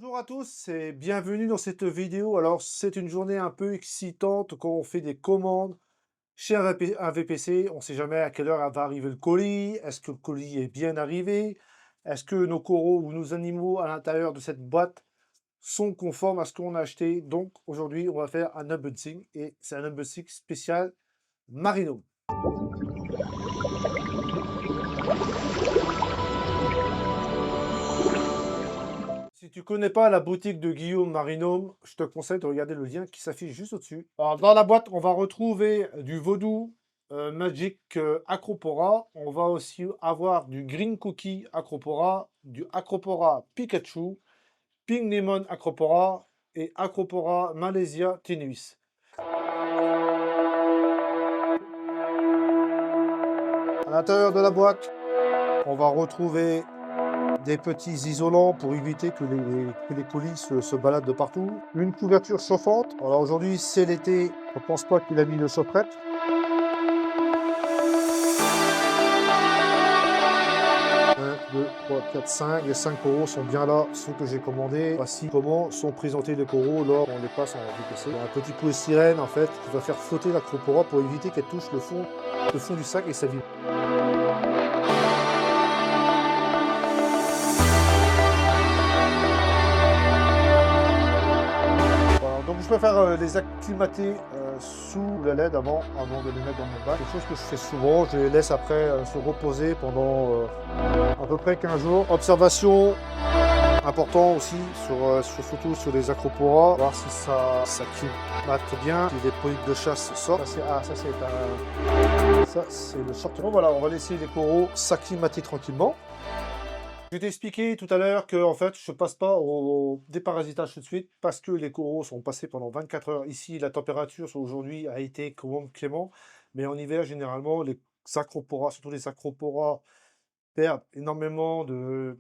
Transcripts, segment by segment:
Bonjour à tous et bienvenue dans cette vidéo. Alors, c'est une journée un peu excitante quand on fait des commandes chez un VPC. On ne sait jamais à quelle heure va arriver le colis. Est-ce que le colis est bien arrivé? Est-ce que nos coraux ou nos animaux à l'intérieur de cette boîte sont conformes à ce qu'on a acheté? Donc, aujourd'hui, on va faire un unboxing et c'est un unboxing spécial Marino. Si tu connais pas la boutique de Guillaume Marinome, je te conseille de regarder le lien qui s'affiche juste au-dessus. Alors, dans la boîte, on va retrouver du Vaudou Magic Acropora. On va aussi avoir du Green Cookie Acropora, du Acropora Pikachu, Pink Lemon Acropora et Acropora Malaysia Tenuis. À l'intérieur de la boîte, on va retrouver des petits isolants pour éviter que les colis se baladent de partout. Une couverture chauffante. Alors aujourd'hui, c'est l'été. Je ne pense pas qu'il a mis de chaufferette. Un, 2, 3, 4, 5. Les 5 coraux sont bien là, ceux que j'ai commandés. Voici comment sont présentés les coraux lors on les passe en VPC. Un petit polystyrène en fait qui va faire flotter l'acropora pour éviter qu'elle touche le fond du sac et ça vibre. Donc je préfère les acclimater sous la LED avant de les mettre dans mon bac. Quelque chose que je fais souvent, je les laisse après se reposer pendant à peu près 15 jours. Observation important aussi, surtout sur les acroporas, voir si ça climate bien, si les produits de chasse sortent. Ça c'est le sortant. Voilà, on va laisser les coraux s'acclimater tranquillement. Je t'ai expliqué tout à l'heure que en fait, je ne passe pas au déparasitage tout de suite parce que les coraux sont passés pendant 24 heures. Ici, la température aujourd'hui a été clément, mais en hiver, généralement, les acroporas, surtout les acroporas, perdent énormément de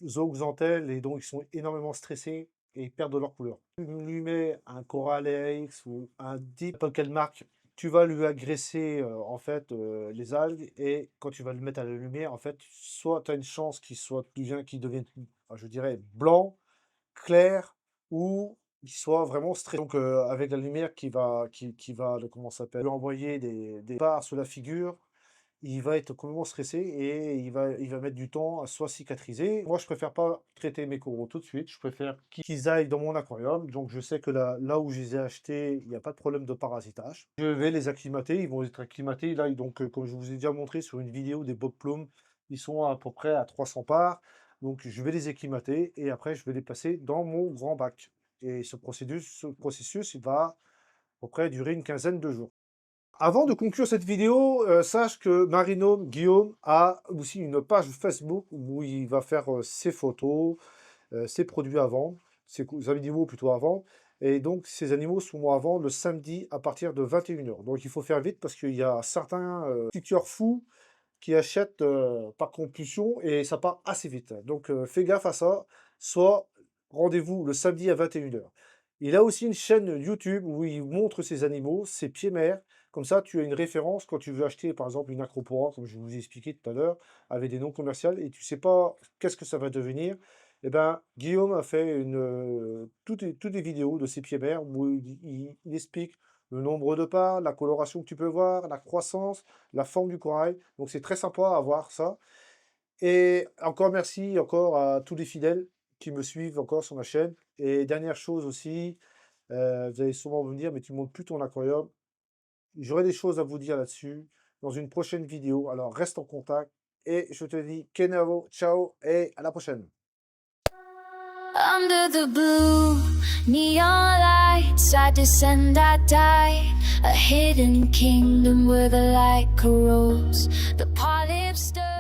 zooxanthelles et donc ils sont énormément stressés et ils perdent de leur couleur. Tu lui mets un Coral X ou un Deep, n'importe quelle marque, tu vas lui agresser en fait les algues et quand tu vas le mettre à la lumière, en fait, soit tu as une chance qu'il devienne, je dirais, blanc, clair, ou qu'il soit vraiment stressé. Donc avec la lumière comment ça s'appelle, lui envoyer des barres sur la figure, il va être complètement stressé et il va mettre du temps à soit cicatriser. Moi, je préfère pas traiter mes coraux tout de suite. Je préfère qu'ils aillent dans mon aquarium. Donc, je sais que là où je les ai achetés, il n'y a pas de problème de parasitage. Je vais les acclimater. Ils vont être acclimatés. Là, donc, comme je vous ai déjà montré sur une vidéo des Bob Plum, ils sont à peu près à 300 parts. Donc, je vais les acclimater et après, je vais les passer dans mon grand bac. Et ce processus, il va à peu près durer une quinzaine de jours. Avant de conclure cette vidéo, sache que Marinome Guillaume a aussi une page Facebook où il va faire ses photos, ses produits à vendre, ses animaux plutôt à vendre. Et donc, ces animaux sont à vendre le samedi à partir de 21 h. Donc, il faut faire vite parce qu'il y a certains tueurs fous qui achètent par compulsion et ça part assez vite. Donc, fais gaffe à ça. Soit rendez-vous le samedi à 21 h. Il a aussi une chaîne YouTube où il montre ses animaux, ses pieds-mères. Comme ça, tu as une référence quand tu veux acheter, par exemple, une acropora, comme je vous ai expliqué tout à l'heure, avec des noms commerciaux, et tu ne sais pas qu'est-ce que ça va devenir. Eh bien, Guillaume a fait toutes les vidéos de ses pieds-mères où il explique le nombre de parts, la coloration que tu peux voir, la croissance, la forme du corail. Donc, c'est très sympa à voir ça. Et encore merci encore à tous les fidèles qui me suivent encore sur ma chaîne. Et dernière chose aussi, vous allez sûrement me dire, mais tu ne montres plus ton aquarium. J'aurai des choses à vous dire là-dessus dans une prochaine vidéo. Alors reste en contact et je te dis Kenavo, ciao et à la prochaine. Under the blue neon lights, I descend, I die. A hidden kingdom where the light corrodes. The polyps stir.